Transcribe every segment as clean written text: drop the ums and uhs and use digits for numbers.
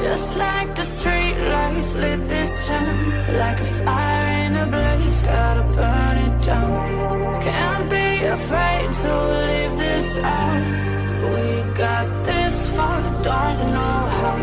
Just like the street lights lit this town, like a fire in a blaze, gotta burn it down. Can't be afraid to leave this out. We got this far, don't know how.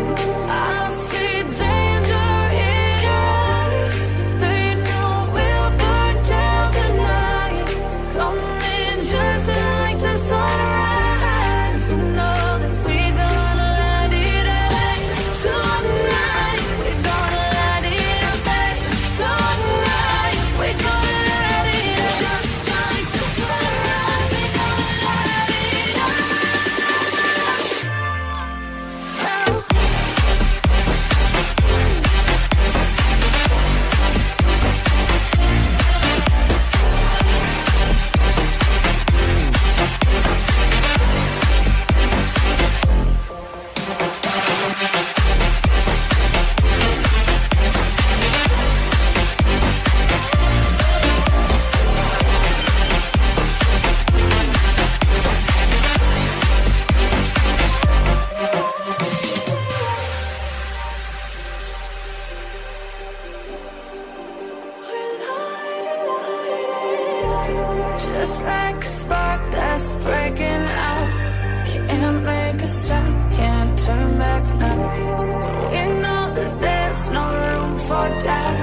I see danger in your eyes. They know we'll burn down the night. Coming just like the sunrise. You know that we gonna light it up tonight. We gonna light it up tonight. We gonna light it up just like the sunrise. We gonna light it up. Just like a spark that's breaking out. Can't make a stop, can't turn back now. We know that there's no room for doubt.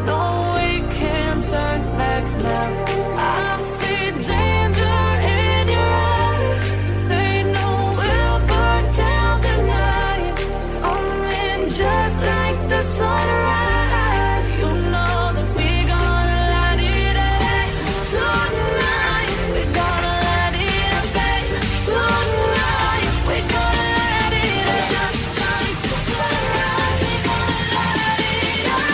No, we can't turn back now. I see danger in your eyes. They know we'll burn down the night. Coming just like the sunrise. You know that we gonna light it up tonight. We gonna light it up tonight. We gonna light it up just like the sunrise. We gonna light it up.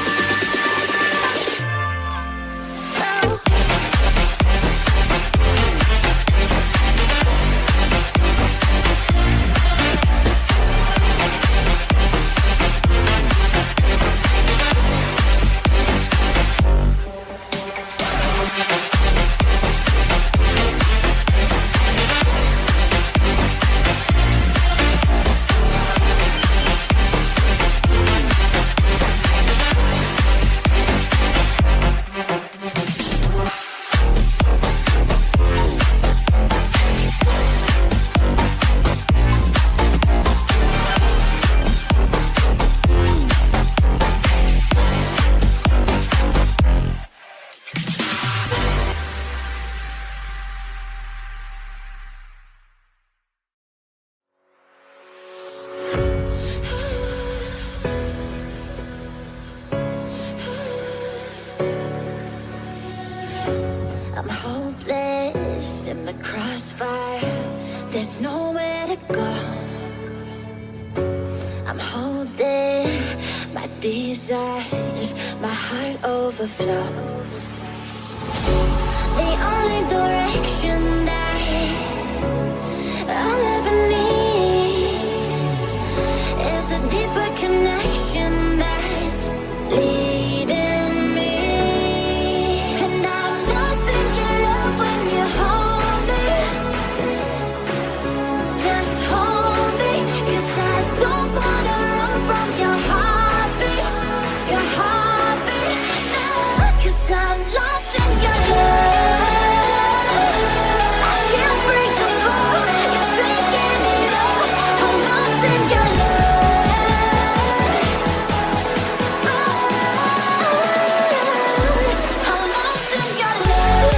I'm hopeless in the crossfire. There's nowhere to go. I'm holding my desires. My heart overflows. The only direction that I'll ever need is the deeper connection that's leading me. And I'm lost in your love when you hold me. Just hold me, 'cause I don't wanna run from your heartbeat. Your heartbeat, no, 'cause I'm lost in your love. I can't break the fall, you're taking it all. I'm lost in your love. I'm lost in your love.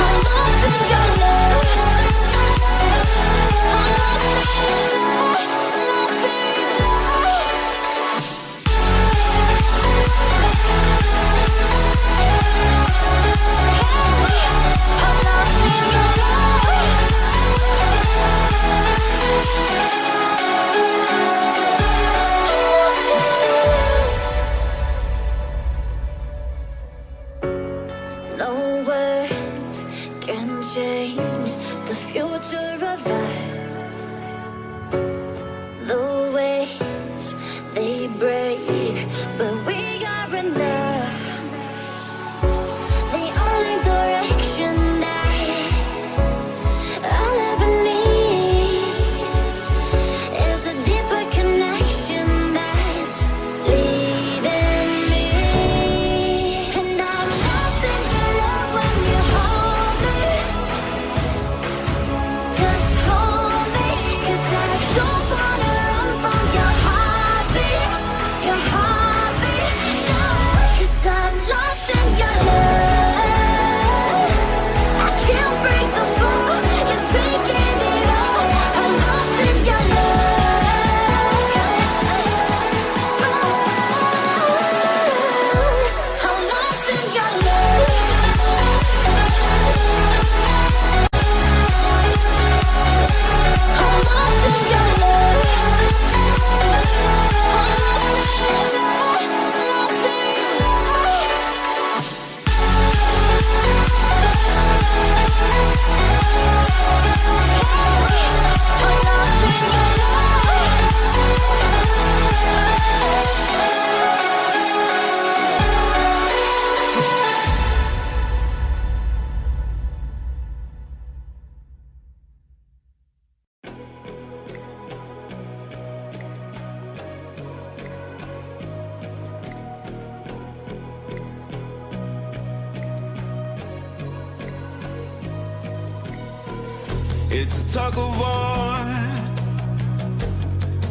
I'm lost in your love. I'm lost in your No words can change the future of us. The waves, they break, but we are enough. The only direction that It's a tug of war,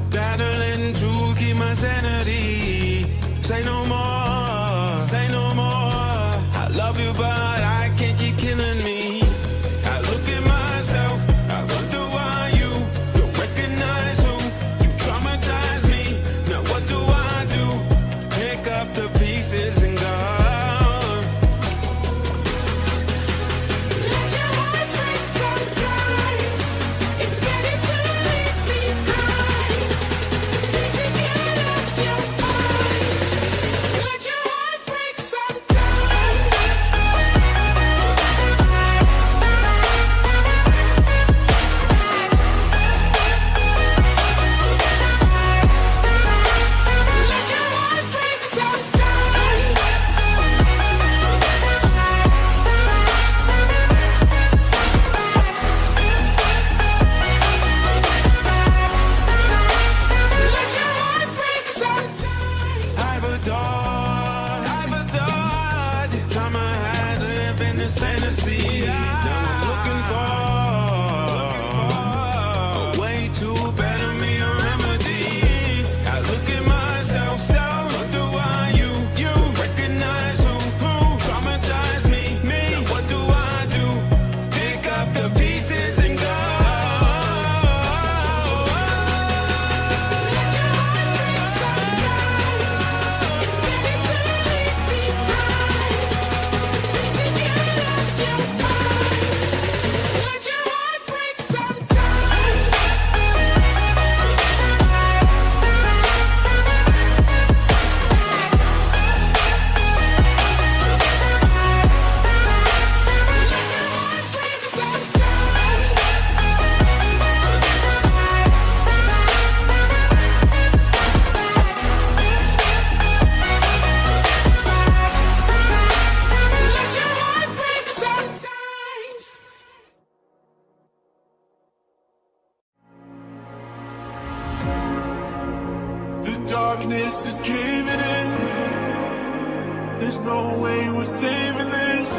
battling to keep my sanity. Say no more, say no more. I love you, but I can't keep killing me. I look at myself, I wonder why you don't recognize who you traumatize me. Now what do I do? Pick up the pieces and go. Darkness is caving in. There's no way we're saving this.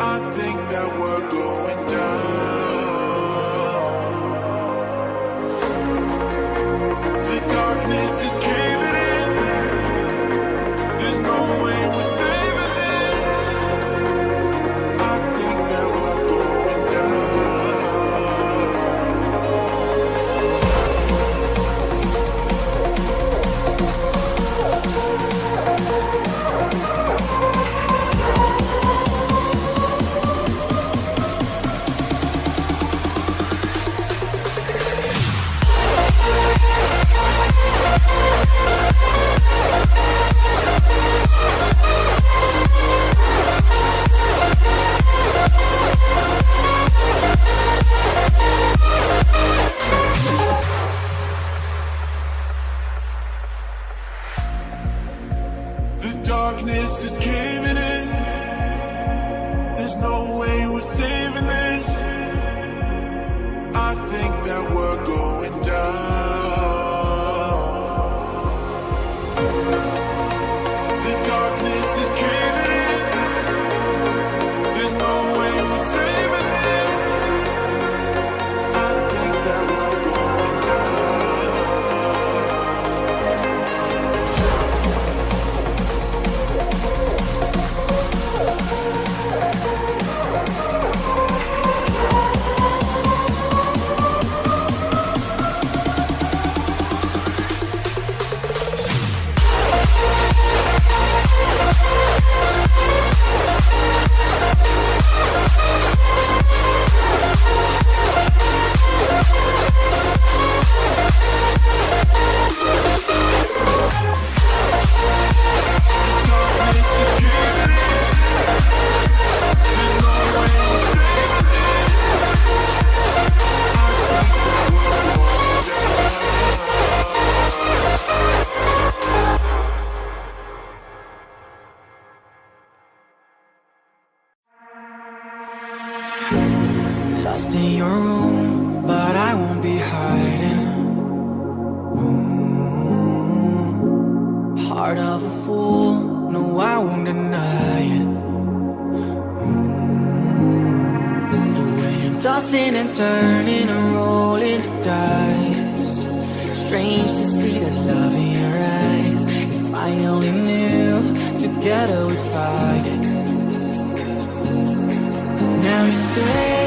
I think that we're going down. The darkness is caving in. There's no way we're saving this. I think that we're going down. Darkness is caving in. There's no way we're saving this. I think that we're going down. The darkness is caving in. There's no way we're saving this. I think that we're going Lost in your room, but I won't be hiding. Heart of a fool, no, I won't deny it. The way I'm tossing and turning and rolling the dice. Strange to see there's love in your eyes. If I only knew, together we'd fight it. Now you say